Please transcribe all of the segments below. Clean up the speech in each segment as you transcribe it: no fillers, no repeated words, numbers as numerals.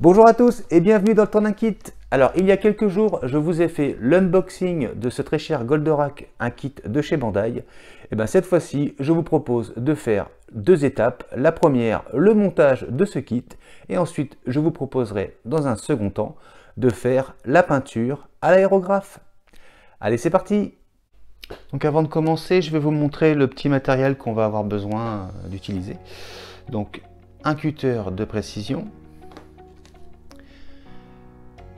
Bonjour à tous et bienvenue dans le temps d'un kit. Alors il y a quelques jours je vous ai fait l'unboxing de ce très cher Goldorak, un kit de chez Bandai. Et bien cette fois-ci je vous propose de faire deux étapes. La première, le montage de ce kit, et ensuite je vous proposerai dans un second temps de faire la peinture à l'aérographe. Allez, c'est parti. Donc avant de commencer, je vais vous montrer le petit matériel qu'on va avoir besoin d'utiliser. Donc un cutter de précision,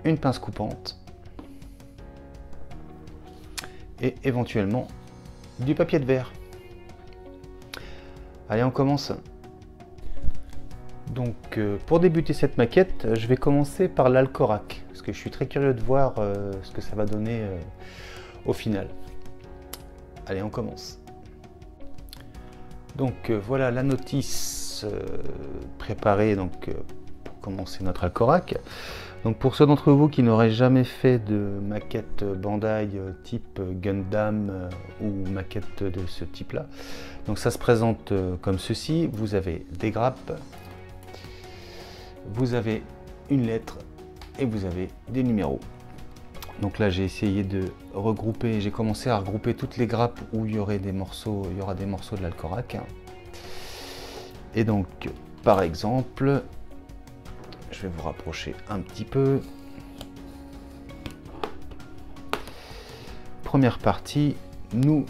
une pince coupante et éventuellement du papier de verre. Allez, on commence. Donc pour débuter cette maquette, je vais commencer par l'Alcorak parce que je suis très curieux de voir ce que ça va donner au final. Allez, on commence. Donc voilà la notice préparée pour commencer notre Alcorak. Donc pour ceux d'entre vous qui n'auraient jamais fait de maquette Bandai type Gundam ou maquette de ce type là, donc ça se présente comme ceci. Vous avez des grappes, vous avez une lettre et vous avez des numéros. Donc là j'ai essayé de regrouper, j'ai commencé à regrouper toutes les grappes où il y aura des morceaux de l'Alcorak. Et donc par exemple, je vais vous rapprocher un petit peu. Première partie, nous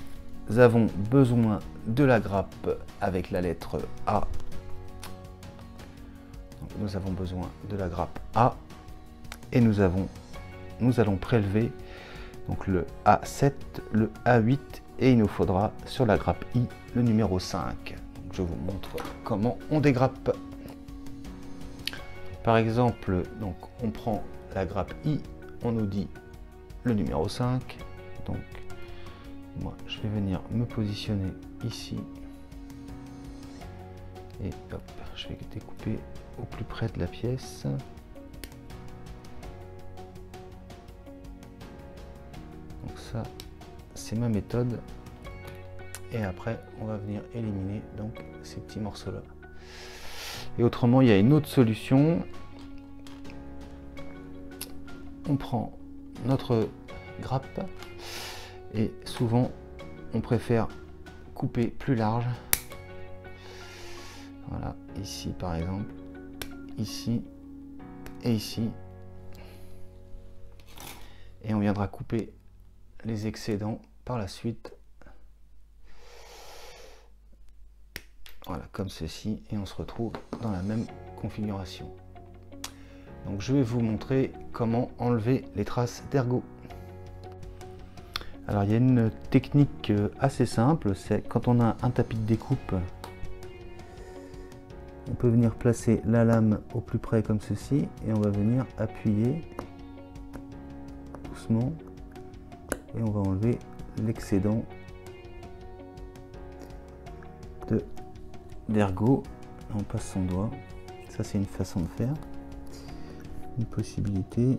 avons besoin de la grappe avec la lettre A. Donc, nous avons besoin de la grappe A et nous allons prélever donc le A7, le A8 et il nous faudra sur la grappe I le numéro 5. Donc, je vous montre comment on dégrappe. Par exemple, donc on prend la grappe I, on nous dit le numéro 5. Donc moi je vais venir me positionner ici et hop, je vais découper au plus près de la pièce. Donc ça c'est ma méthode, et après on va venir éliminer donc ces petits morceaux là. Et autrement, il y a une autre solution. On prend notre grappe et souvent on préfère couper plus large. Voilà, ici par exemple, ici et ici. Et on viendra couper les excédents par la suite. Voilà, comme ceci, et on se retrouve dans la même configuration. Donc je vais vous montrer comment enlever les traces d'ergot. Alors il y a une technique assez simple, c'est quand on a un tapis de découpe, on peut venir placer la lame au plus près comme ceci, et on va venir appuyer doucement, et on va enlever l'excédent d'ergot. On passe son doigt. Ça c'est une façon de faire, une possibilité.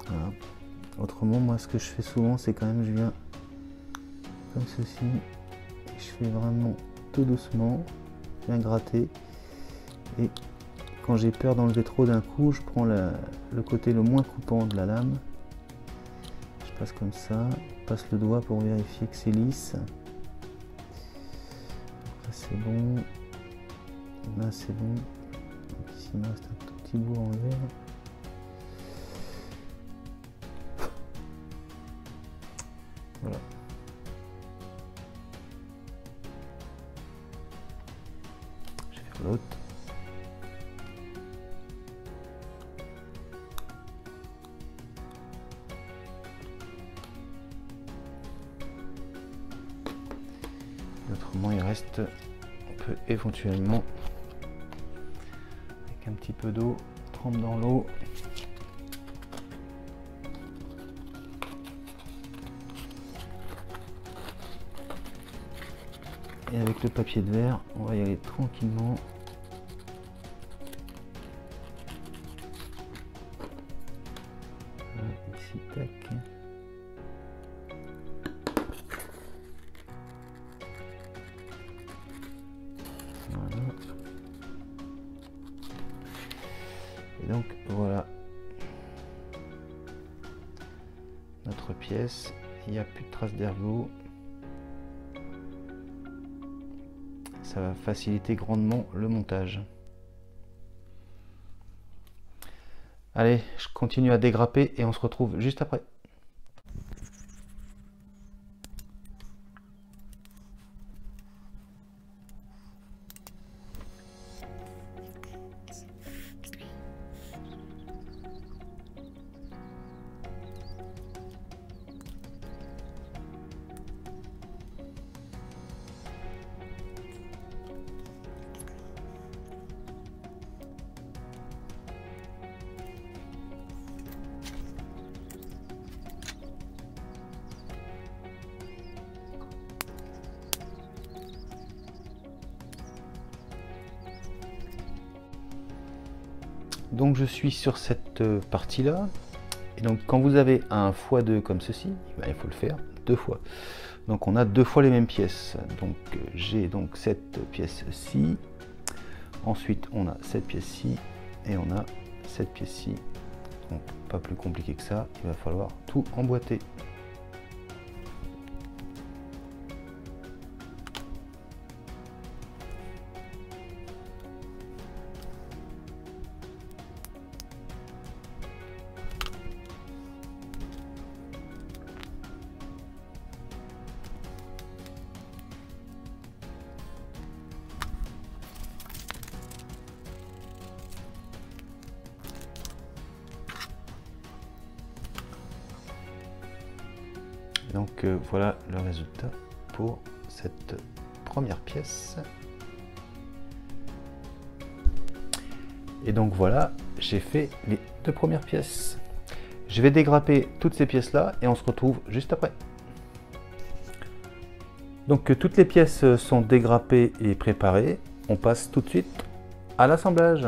Voilà. Autrement, moi ce que je fais souvent, c'est quand même je viens comme ceci et je fais vraiment tout doucement, je viens gratter, et quand j'ai peur d'enlever trop d'un coup, je prends le côté le moins coupant de la lame. Je passe comme ça, je passe le doigt pour vérifier que c'est lisse. Là c'est bon, là c'est bon. Donc ici il me reste un tout petit bout à enlever. Voilà. Je vais faire l'autre. Autrement il reste, on peut éventuellement avec un petit peu d'eau, trempe dans l'eau, et avec le papier de verre on va y aller tranquillement. Ici, tac. notre pièce. Il n'y a plus de traces d'ergot. Ça va faciliter grandement le montage. Allez, je continue à dégrapper et on se retrouve juste après. Donc je suis sur cette partie là, et donc quand vous avez un x2 comme ceci, ben, il faut le faire 2 fois. Donc on a 2 fois les mêmes pièces. Donc j'ai donc cette pièce-ci, ensuite on a cette pièce-ci et on a cette pièce-ci. Donc pas plus compliqué que ça, il va falloir tout emboîter. Donc voilà le résultat pour cette première pièce. Et donc voilà, j'ai fait les 2 premières pièces. Je vais dégrapper toutes ces pièces là et on se retrouve juste après. Donc toutes les pièces sont dégrappées et préparées. On passe tout de suite à l'assemblage.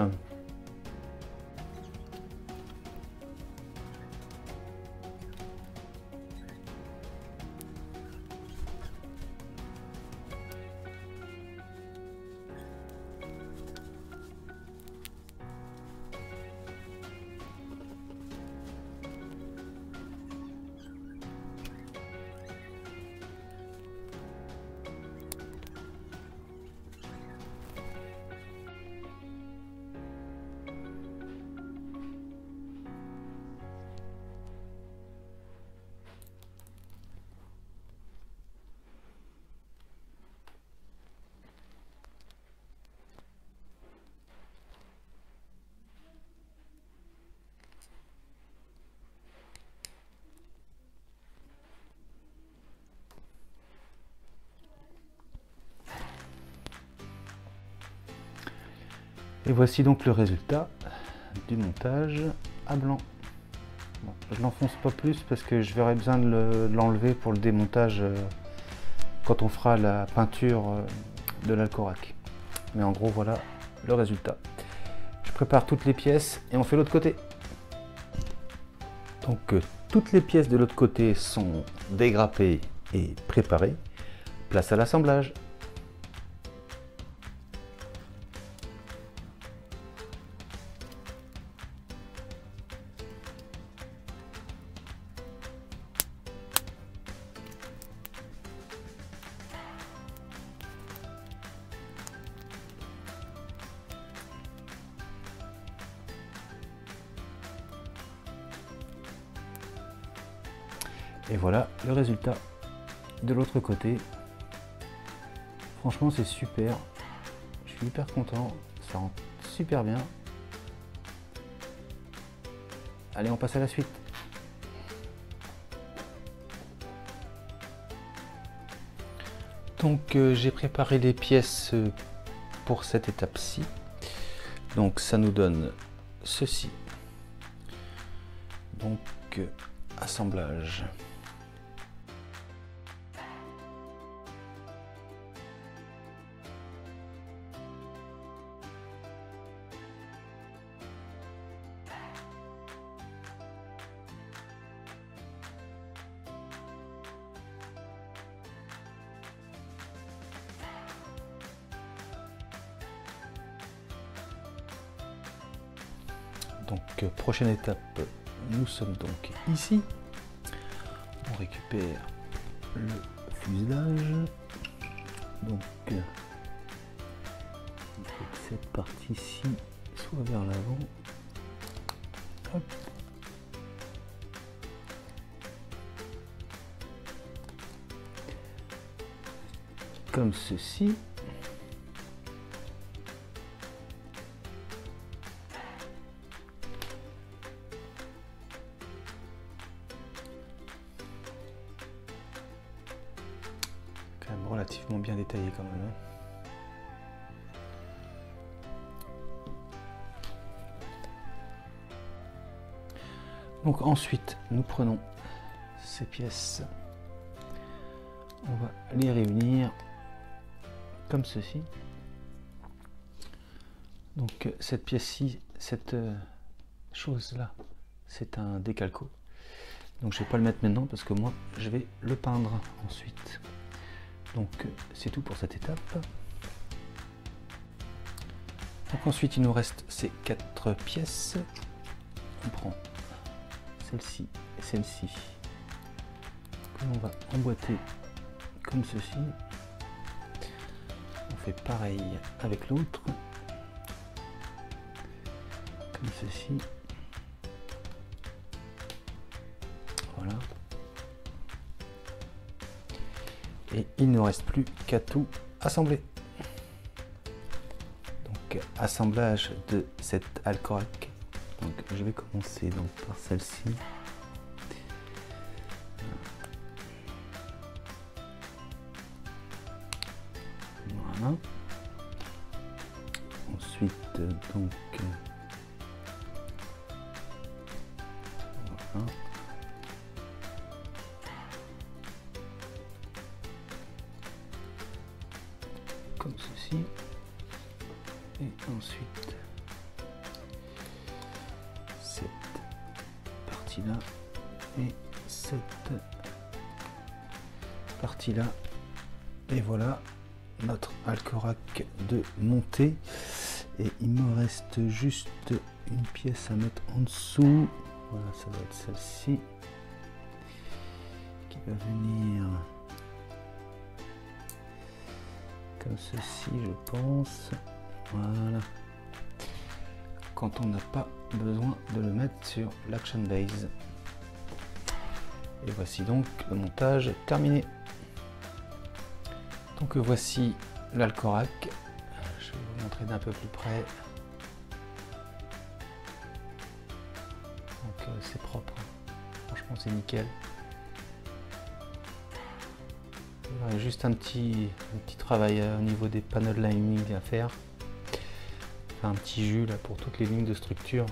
Et voici donc le résultat du montage à blanc. Bon, je n'enfonce pas plus parce que je verrai besoin de l'enlever pour le démontage quand on fera la peinture de l'alcorac. Mais en gros voilà le résultat. Je prépare toutes les pièces et on fait l'autre côté. Donc toutes les pièces de l'autre côté sont dégrappées et préparées. Place à l'assemblage. Et voilà le résultat de l'autre côté. Franchement c'est super, je suis hyper content, ça rend super bien. Allez, on passe à la suite. Donc j'ai préparé les pièces pour cette étape-ci. Donc ça nous donne ceci. Donc assemblage. Donc prochaine étape, nous sommes donc ici. on récupère le fuselage. Donc cette partie-ci soit vers l'avant. Hop. Comme ceci. Quand même relativement bien détaillé quand même. Donc ensuite, nous prenons ces pièces, on va les réunir comme ceci. Donc cette pièce-ci, cette chose-là, c'est un décalco. Donc je ne vais pas le mettre maintenant parce que moi, je vais le peindre ensuite. Donc c'est tout pour cette étape. Donc ensuite, il nous reste ces 4 pièces. On prend celle-ci et celle-ci que l'on va emboîter comme ceci. On fait pareil avec l'autre, comme ceci. Voilà. Et il ne reste plus qu'à tout assembler. Donc assemblage de cette alcorac. Donc je vais commencer donc par celle-ci. Voilà. Ensuite donc voilà. Comme ceci. Et ensuite cette partie là et cette partie là, et voilà notre alcorac de montée. Et il me reste juste une pièce à mettre en dessous. Voilà, ça va être celle-ci qui va venir comme ceci, je pense. Voilà, quand on n'a pas besoin de le mettre sur l'action base. Et voici donc le montage terminé. Donc voici l'alcorac. Je vais vous montrer d'un peu plus près. Donc c'est propre, franchement c'est nickel. Il y a juste un petit travail au niveau des panneaux de lining à faire. Un petit jus là pour toutes les lignes de structure.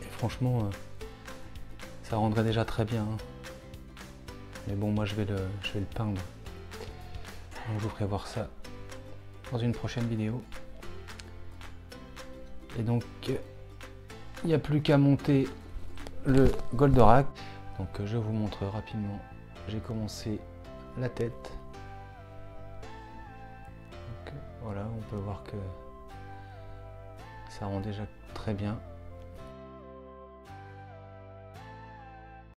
Et franchement, ça rendrait déjà très bien. Hein. Mais bon, moi je vais le peindre. Donc je vous ferai voir ça dans une prochaine vidéo. Et donc, il n'y a plus qu'à monter le Goldorak. Donc je vous montre rapidement. J'ai commencé la tête. Donc voilà, on peut voir que ça rend déjà très bien.